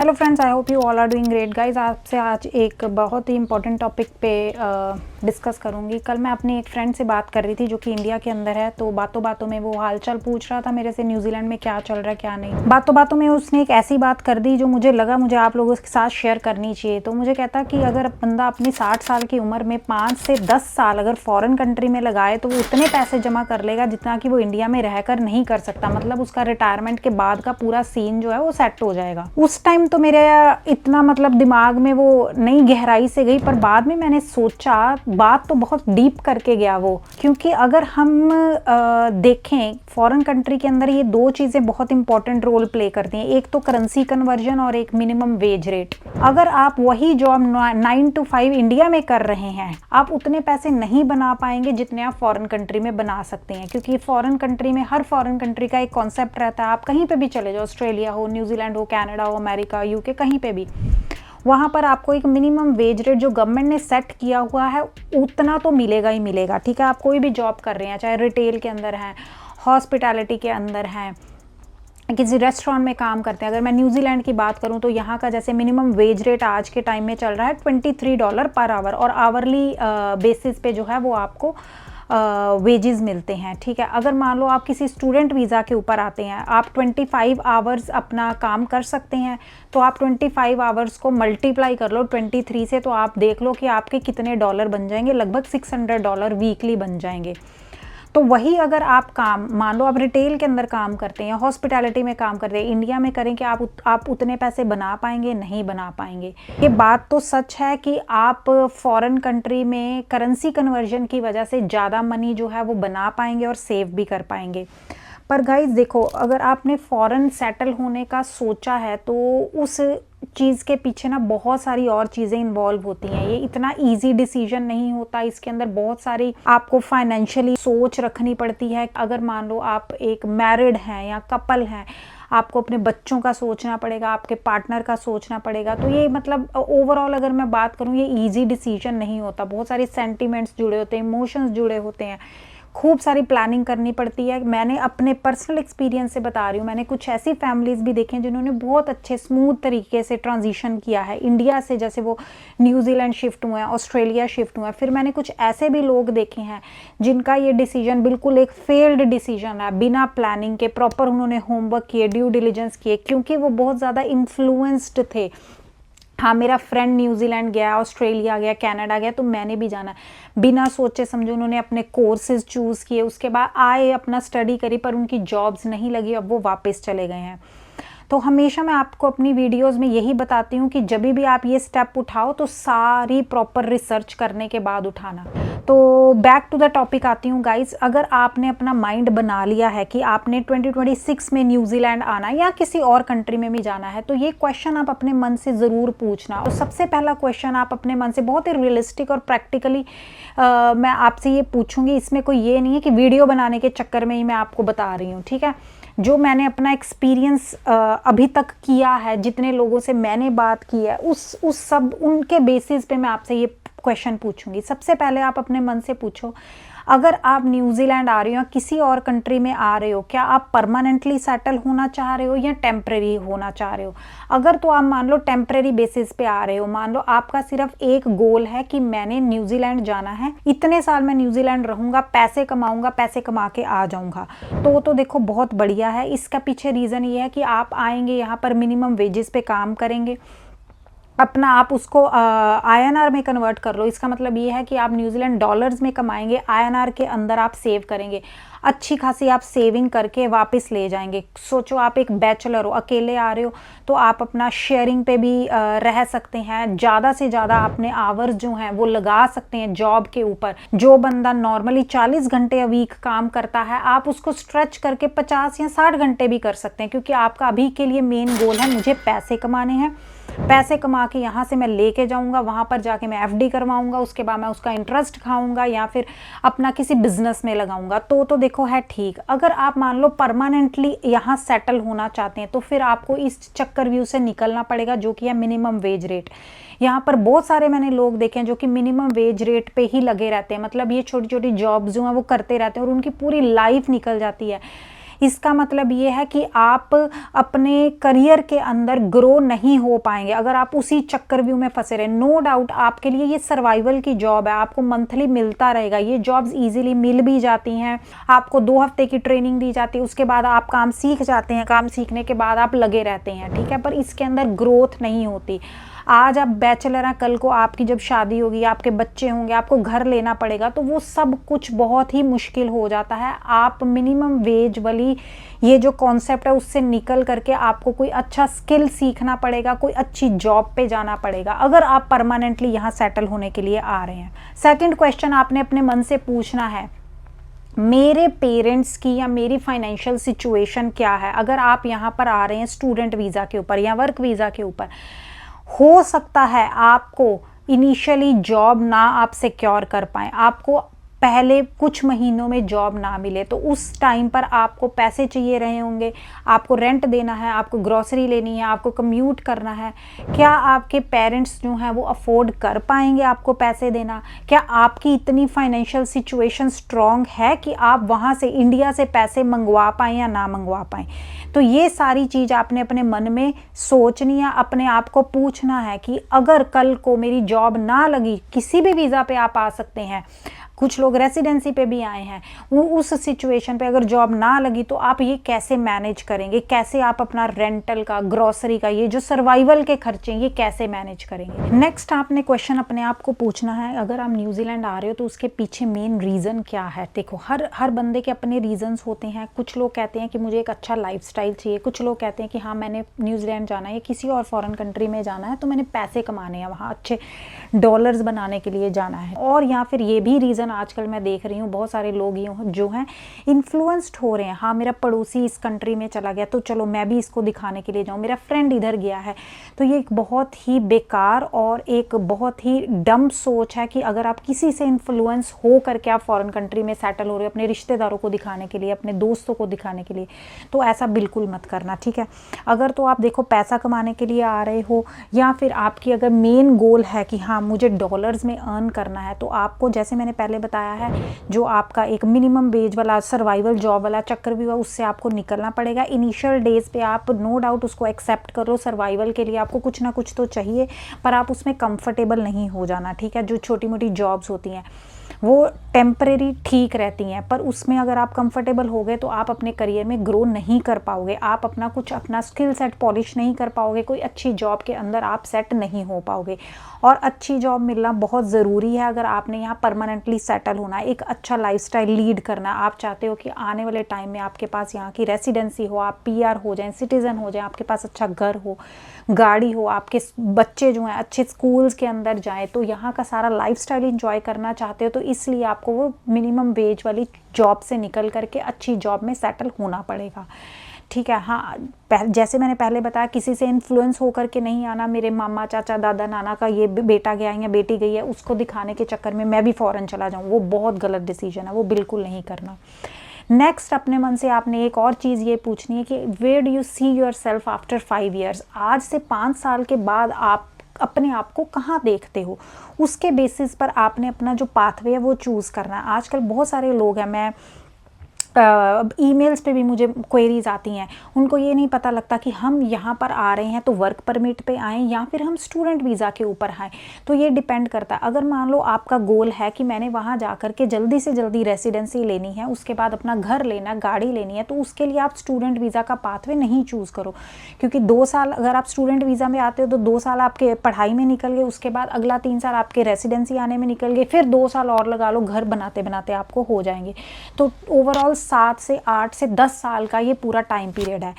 Hello friends, I hope you all are doing great guys. आपसे आज एक बहुत ही इंपॉर्टेंट टॉपिक पे डिस्कस करूंगी। कल मैं अपनी एक फ्रेंड से बात कर रही थी जो कि इंडिया के अंदर है, तो बातों बातों में वो हालचाल पूछ रहा था मेरे से न्यूजीलैंड में क्या चल रहा है क्या नहीं। बातों बातों में उसने एक ऐसी बात कर दी जो मुझे लगा मुझे आप लोगों के साथ शेयर करनी चाहिए। तो मुझे कहता कि अगर बंदा अपनी 60 साल की उम्र में 5 से 10 साल अगर फॉरेन कंट्री में लगाए तो वो उतने पैसे जमा कर लेगा जितना कि वो इंडिया में रहकर नहीं कर सकता। मतलब उसका रिटायरमेंट के बाद का पूरा सीन जो है वो सेट हो जाएगा। उस टाइम तो मेरे इतना मतलब दिमाग में वो नहीं गहराई से गई, पर बाद में मैंने सोचा बात तो बहुत डीप करके गया वो। क्योंकि अगर हम देखें फॉरेन कंट्री के अंदर ये दो चीज़ें बहुत इंपॉर्टेंट रोल प्ले करती हैं, एक तो करेंसी कन्वर्जन और एक मिनिमम वेज रेट। अगर आप वही जॉब 9 to 5 इंडिया में कर रहे हैं, आप उतने पैसे नहीं बना पाएंगे जितने आप फॉरेन कंट्री में बना सकते हैं। क्योंकि फॉरेन कंट्री में हर फॉरेन कंट्री का एक कॉन्सेप्ट रहता है। आप कहीं पे भी चले जाओ, ऑस्ट्रेलिया हो, न्यूजीलैंड हो, कनाडा हो, अमेरिका, यूके, कहीं पे भी, वहाँ पर आपको एक मिनिमम वेज रेट जो गवर्नमेंट ने सेट किया हुआ है उतना तो मिलेगा ही मिलेगा। ठीक है, आप कोई भी जॉब कर रहे हैं, चाहे रिटेल के अंदर हैं, हॉस्पिटैलिटी के अंदर हैं, किसी रेस्टोरेंट में काम करते हैं। अगर मैं न्यूजीलैंड की बात करूं तो यहाँ का जैसे मिनिमम वेज रेट आज के टाइम में चल रहा है $23 पर आवर, और आवरली बेसिस पे जो है वो आपको वेजेस मिलते हैं। ठीक है, अगर मान लो आप किसी स्टूडेंट वीज़ा के ऊपर आते हैं, आप 25 आवर्स अपना काम कर सकते हैं, तो आप 25 आवर्स को मल्टीप्लाई कर लो 23 से, तो आप देख लो कि आपके कितने डॉलर बन जाएंगे। लगभग $600 वीकली बन जाएंगे। तो वही अगर आप काम मान लो आप रिटेल के अंदर काम करते हैं, हॉस्पिटैलिटी में काम करते हैं, इंडिया में करें कि आप उतने पैसे बना पाएंगे? नहीं बना पाएंगे। ये बात तो सच है कि आप फॉरेन कंट्री में करेंसी कन्वर्जन की वजह से ज़्यादा मनी जो है वो बना पाएंगे और सेव भी कर पाएंगे। पर गाइज देखो, अगर आपने फॉरेन सेटल होने का सोचा है तो उस चीज़ के पीछे ना बहुत सारी और चीज़ें इन्वॉल्व होती हैं। ये इतना इजी डिसीजन नहीं होता, इसके अंदर बहुत सारी आपको फाइनेंशियली सोच रखनी पड़ती है। अगर मान लो आप एक मैरिड हैं या कपल हैं, आपको अपने बच्चों का सोचना पड़ेगा, आपके पार्टनर का सोचना पड़ेगा। तो ये मतलब ओवरऑल अगर मैं बात करूँ, ये ईजी डिसीजन नहीं होता। बहुत सारे सेंटिमेंट्स जुड़े होते हैं, इमोशंस जुड़े होते हैं, खूब सारी प्लानिंग करनी पड़ती है। मैंने अपने पर्सनल एक्सपीरियंस से बता रही हूँ, मैंने कुछ ऐसी फैमिलीज़ भी देखी हैं जिन्होंने बहुत अच्छे स्मूथ तरीके से ट्रांजिशन किया है इंडिया से, जैसे वो न्यूजीलैंड शिफ्ट हुए हैं, ऑस्ट्रेलिया शिफ्ट हुए हैं। फिर मैंने कुछ ऐसे भी लोग देखे हैं जिनका ये डिसीजन बिल्कुल एक फेल्ड डिसीजन है, बिना प्लानिंग के। प्रॉपर उन्होंने होमवर्क किए, ड्यू डिलिजेंस किए, क्योंकि वो बहुत ज़्यादा इन्फ्लुएंस्ड थे। हाँ, मेरा फ्रेंड न्यूजीलैंड गया, ऑस्ट्रेलिया गया, कनाडा गया, तो मैंने भी जाना। बिना सोचे समझे उन्होंने अपने कोर्सेज चूज़ किए, उसके बाद आए, अपना स्टडी करी, पर उनकी जॉब्स नहीं लगी, अब वो वापस चले गए हैं। तो हमेशा मैं आपको अपनी वीडियोस में यही बताती हूँ कि जब भी आप ये स्टेप उठाओ तो सारी प्रॉपर रिसर्च करने के बाद उठाना। तो बैक टू द टॉपिक आती हूँ गाइज। अगर आपने अपना माइंड बना लिया है कि आपने 2026 में न्यूजीलैंड आना है या किसी और कंट्री में भी जाना है, तो ये क्वेश्चन आप अपने मन से ज़रूर पूछना। तो सबसे पहला क्वेश्चन आप अपने मन से बहुत ही रियलिस्टिक और प्रैक्टिकली मैं आपसे ये पूछूंगी। इसमें कोई ये नहीं है कि वीडियो बनाने के चक्कर में ही मैं आपको बता रही हूँ। ठीक है, जो मैंने अपना एक्सपीरियंस अभी तक किया है, जितने लोगों से मैंने बात की है, उस सब उनके बेसिस पे मैं आपसे ये क्वेश्चन पूछूंगी। सबसे पहले आप अपने मन से पूछो, अगर आप न्यूजीलैंड आ रहे हो या किसी और कंट्री में आ रहे हो, क्या आप परमानेंटली सेटल होना चाह रहे हो या टेम्परेरी होना चाह रहे हो? अगर तो आप मान लो टेम्परेरी बेसिस पे आ रहे हो, मान लो आपका सिर्फ एक गोल है कि मैंने न्यूजीलैंड जाना है, इतने साल मैं न्यूजीलैंड रहूंगा, पैसे कमाऊंगा, पैसे कमा के आ जाऊंगा, तो देखो बहुत बढ़िया है। इसका पीछे रीज़न ये है कि आप आएंगे यहाँ पर मिनिमम वेजेस पे काम करेंगे, अपना आप उसको INR में कन्वर्ट कर लो। इसका मतलब ये है कि आप न्यूजीलैंड डॉलर्स में कमाएंगे, INR के अंदर आप सेव करेंगे, अच्छी खासी आप सेविंग करके वापस ले जाएंगे। सोचो आप एक बैचलर हो, अकेले आ रहे हो, तो आप अपना शेयरिंग पे भी रह सकते हैं। ज़्यादा से ज़्यादा अपने आवर्स जो हैं वो लगा सकते हैं जॉब के ऊपर। जो बंदा नॉर्मली 40 घंटे वीक काम करता है, आप उसको स्ट्रेच करके 50 या 60 घंटे भी कर सकते हैं, क्योंकि आपका अभी के लिए मेन गोल है मुझे पैसे कमाने हैं, पैसे कमा के यहाँ से मैं लेके जाऊँगा, वहाँ पर जाके मैं FD करवाऊँगा, उसके बाद मैं उसका इंटरेस्ट खाऊँगा या फिर अपना किसी बिजनेस में लगाऊँगा। तो देखो है ठीक। अगर आप मान लो परमानेंटली यहाँ सेटल होना चाहते हैं, तो फिर आपको इस चक्कर व्यू से निकलना पड़ेगा, जो कि है मिनिमम वेज रेट। यहाँ पर बहुत सारे मैंने लोग देखे हैं जो कि मिनिमम वेज रेट पे ही लगे रहते हैं। मतलब ये छोटी छोटी जॉब्स जो हैं वो करते रहते हैं और उनकी पूरी लाइफ निकल जाती है। इसका मतलब ये है कि आप अपने करियर के अंदर ग्रो नहीं हो पाएंगे अगर आप उसी चक्रव्यूह में फंसे रहे। नो डाउट आपके लिए ये सर्वाइवल की जॉब है, आपको मंथली मिलता रहेगा, ये जॉब्स इजीली मिल भी जाती हैं, आपको 2 हफ्ते की ट्रेनिंग दी जाती है, उसके बाद आप काम सीख जाते हैं, काम सीखने के बाद आप लगे रहते हैं, ठीक है, पर इसके अंदर ग्रोथ नहीं होती। आज आप बैचलर हैं, कल को आपकी जब शादी होगी, आपके बच्चे होंगे, आपको घर लेना पड़ेगा, तो वो सब कुछ बहुत ही मुश्किल हो जाता है। आप मिनिमम वेज वाली ये जो कॉन्सेप्ट है उससे निकल करके आपको कोई अच्छा स्किल सीखना पड़ेगा, कोई अच्छी जॉब पे जाना पड़ेगा अगर आप परमानेंटली यहाँ सेटल होने के लिए आ रहे हैं। सेकंड क्वेश्चन आपने अपने मन से पूछना है, मेरे पेरेंट्स की या मेरी फाइनेंशियल सिचुएशन क्या है। अगर आप यहाँ पर आ रहे हैं स्टूडेंट वीज़ा के ऊपर या वर्क वीज़ा के ऊपर, हो सकता है आपको इनिशियली जॉब ना आप सिक्योर कर पाएँ, आपको पहले कुछ महीनों में जॉब ना मिले, तो उस टाइम पर आपको पैसे चाहिए रहे होंगे, आपको रेंट देना है, आपको ग्रॉसरी लेनी है, आपको कम्यूट करना है। क्या आपके पेरेंट्स जो हैं वो अफोर्ड कर पाएंगे आपको पैसे देना? क्या आपकी इतनी फाइनेंशियल सिचुएशन स्ट्रॉन्ग है कि आप वहाँ से इंडिया से पैसे मंगवा पाएँ या ना मंगवा पाएँ? तो ये सारी चीज़ आपने अपने मन में सोचनी है, अपने आप को पूछना है कि अगर कल को मेरी जॉब ना लगी, किसी भी वीज़ा पे आप आ सकते हैं, कुछ लोग रेसिडेंसी पे भी आए हैं, वो उस सिचुएशन पे अगर जॉब ना लगी तो आप ये कैसे मैनेज करेंगे, कैसे आप अपना रेंटल का, ग्रॉसरी का, ये जो सर्वाइवल के खर्चे ये कैसे मैनेज करेंगे। नेक्स्ट आपने क्वेश्चन अपने आप को पूछना है, अगर आप न्यूजीलैंड आ रहे हो तो उसके पीछे मेन रीज़न क्या है। देखो हर बंदे के अपने रीजंस होते हैं। कुछ लोग कहते हैं कि मुझे एक अच्छा लाइफस्टाइल चाहिए, कुछ लोग कहते हैं कि हाँ मैंने न्यूजीलैंड जाना है या किसी और फॉरेन कंट्री में जाना है तो मैंने पैसे कमाने हैं, वहाँ अच्छे डॉलर्स बनाने के लिए जाना है। और या फिर ये भी रीज़न आजकल मैं देख रही हूँ बहुत सारे लोग जो हैं इन्फ्लुएंस्ड हो रहे हैं, हाँ मेरा पड़ोसी इस कंट्री में चला गया तो चलो मैं भी इसको दिखाने के लिए जाऊँ, मेरा फ्रेंड इधर गया है। तो ये एक बहुत ही बेकार और एक बहुत ही डम सोच है कि अगर आप किसी से इन्फ्लुएंस हो करके आप फॉरेन कंट्री में सेटल हो रहे हो अपने रिश्तेदारों को दिखाने के लिए, अपने दोस्तों को दिखाने के लिए, तो ऐसा बिल्कुल मत करना, ठीक है। अगर तो आप देखो पैसा कमाने के लिए आ रहे हो या फिर आपकी अगर मेन गोल है कि हाँ मुझे डॉलर्स में अर्न करना है, तो आपको जैसे मैंने पहले बताया है जो आपका एक मिनिमम वेज वाला सर्वाइवल जॉब वाला चक्कर भी हुआ उससे आपको निकलना पड़ेगा। इनिशियल डेज पे आप नो डाउट उसको एक्सेप्ट करो, सर्वाइवल के लिए आपको कुछ ना कुछ तो चाहिए, पर आप उसमें कंफर्टेबल नहीं हो जाना, ठीक है। जो छोटी मोटी जॉब्स होती हैं वो टेम्परेरी ठीक रहती हैं, पर उसमें अगर आप कंफर्टेबल हो गए तो आप अपने करियर में ग्रो नहीं कर पाओगे, आप अपना स्किल सेट पॉलिश नहीं कर पाओगे, कोई अच्छी जॉब के अंदर आप सेट नहीं हो पाओगे। और अच्छी जॉब मिलना बहुत ज़रूरी है अगर आपने यहाँ परमानेंटली सेटल होना है, एक अच्छा लाइफस्टाइल लीड करना। आप चाहते हो कि आने वाले टाइम में आपके पास यहाँ की रेसिडेंसी हो, आप पीआर हो जाएं, सिटीज़न हो जाएं, आपके पास अच्छा घर हो, गाड़ी हो, आपके बच्चे जो हैं अच्छे स्कूल्स के अंदर जाएं, तो यहाँ का सारा लाइफस्टाइल एंजॉय करना चाहते हो, तो इसलिए आपको वो मिनिमम वेज वाली जॉब से निकल करके अच्छी जॉब में सेटल होना पड़ेगा, ठीक है। हाँ जैसे मैंने पहले बताया किसी से इन्फ्लुएंस होकर के नहीं आना, मेरे मामा चाचा दादा नाना का ये बेटा गया है या बेटी गई है उसको दिखाने के चक्कर में मैं भी फ़ॉरेन चला जाऊँ, वो बहुत गलत डिसीजन है, वो बिल्कुल नहीं करना। नेक्स्ट अपने मन से आपने एक और चीज़ ये पूछनी है कि where do you see yourself after 5 years, आज से 5 साल के बाद आप अपने आप को कहाँ देखते हो, उसके बेसिस पर आपने अपना जो पाथवे है वो चूज़ करना है। आजकल बहुत सारे लोग हैं, मैं ईमेल्स पे भी मुझे क्वेरीज आती हैं, उनको ये नहीं पता लगता कि हम यहाँ पर आ रहे हैं तो वर्क परमिट पे आएँ या फिर हम स्टूडेंट वीज़ा के ऊपर आएँ। तो ये डिपेंड करता है, अगर मान लो आपका गोल है कि मैंने वहाँ जा कर के जल्दी से जल्दी रेसिडेंसी लेनी है, उसके बाद अपना घर लेना, गाड़ी लेनी है, तो उसके लिए आप स्टूडेंट वीज़ा का पाथवे नहीं चूज़ करो, क्योंकि 2 साल अगर आप स्टूडेंट वीज़ा में आते हो तो 2 साल आपके पढ़ाई में निकल गए, उसके बाद अगला 3 साल आपके रेसिडेंसी आने में निकल गए, फिर 2 साल और लगा लो, घर बनाते बनाते आपको हो जाएंगे। तो ओवरऑल 7 से 8 से 10 साल का ये पूरा टाइम पीरियड है।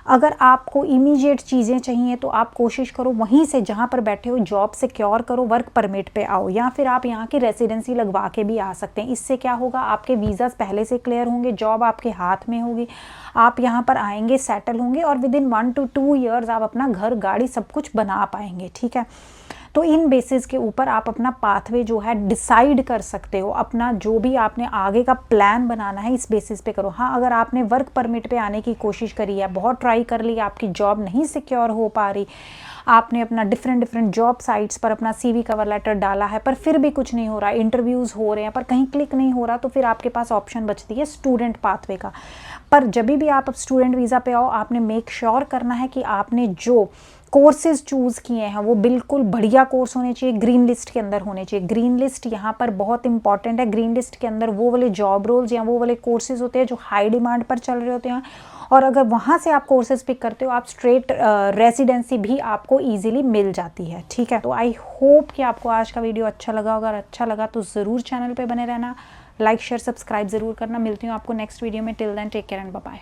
अगर आपको इमीडिएट चीज़ें चाहिए तो आप कोशिश करो वहीं से जहाँ पर बैठे हो जॉब सिक्योर करो, वर्क परमिट पे आओ, या फिर आप यहाँ की रेसिडेंसी लगवा के भी आ सकते हैं। इससे क्या होगा, आपके वीज़ाज़ पहले से क्लियर होंगे, जॉब आपके हाथ में होगी, आप यहाँ पर आएंगे, सेटल होंगे और विद इन 1 to 2 ईयर्स आप अपना घर गाड़ी सब कुछ बना पाएंगे, ठीक है। तो इन बेसिस के ऊपर आप अपना पाथवे जो है डिसाइड कर सकते हो, अपना जो भी आपने आगे का प्लान बनाना है इस बेसिस पे करो। हाँ अगर आपने वर्क परमिट पे आने की कोशिश करी है, बहुत ट्राई कर ली, आपकी जॉब नहीं सिक्योर हो पा रही, आपने अपना डिफरेंट जॉब साइट्स पर अपना CV कवर लेटर डाला है पर फिर भी कुछ नहीं हो रहा, इंटरव्यूज़ हो रहे हैं पर कहीं क्लिक नहीं हो रहा, तो फिर आपके पास ऑप्शन बचती है स्टूडेंट पाथवे का। पर जब भी आप स्टूडेंट वीज़ा पे आओ, आपने मेक श्योर करना है कि आपने जो कोर्सेज चूज़ किए हैं वो बिल्कुल बढ़िया कोर्स होने चाहिए, ग्रीन लिस्ट के अंदर होने चाहिए। ग्रीन लिस्ट यहाँ पर बहुत इंपॉर्टेंट है। ग्रीन लिस्ट के अंदर वो वाले जॉब रोल्स या वो वाले कोर्सेज होते हैं जो हाई डिमांड पर चल रहे होते हैं, और अगर वहाँ से आप कोर्सेज पिक करते हो, आप स्ट्रेट रेसिडेंसी भी आपको ईजिली मिल जाती है। ठीक है, तो आई होप कि आपको आज का वीडियो अच्छा लगा। अगर अच्छा लगा तो ज़रूर चैनल पर बने रहना, लाइक शेयर सब्सक्राइब ज़रूर करना। मिलती हूँ आपको नेक्स्ट वीडियो में। Till then take care and bye bye.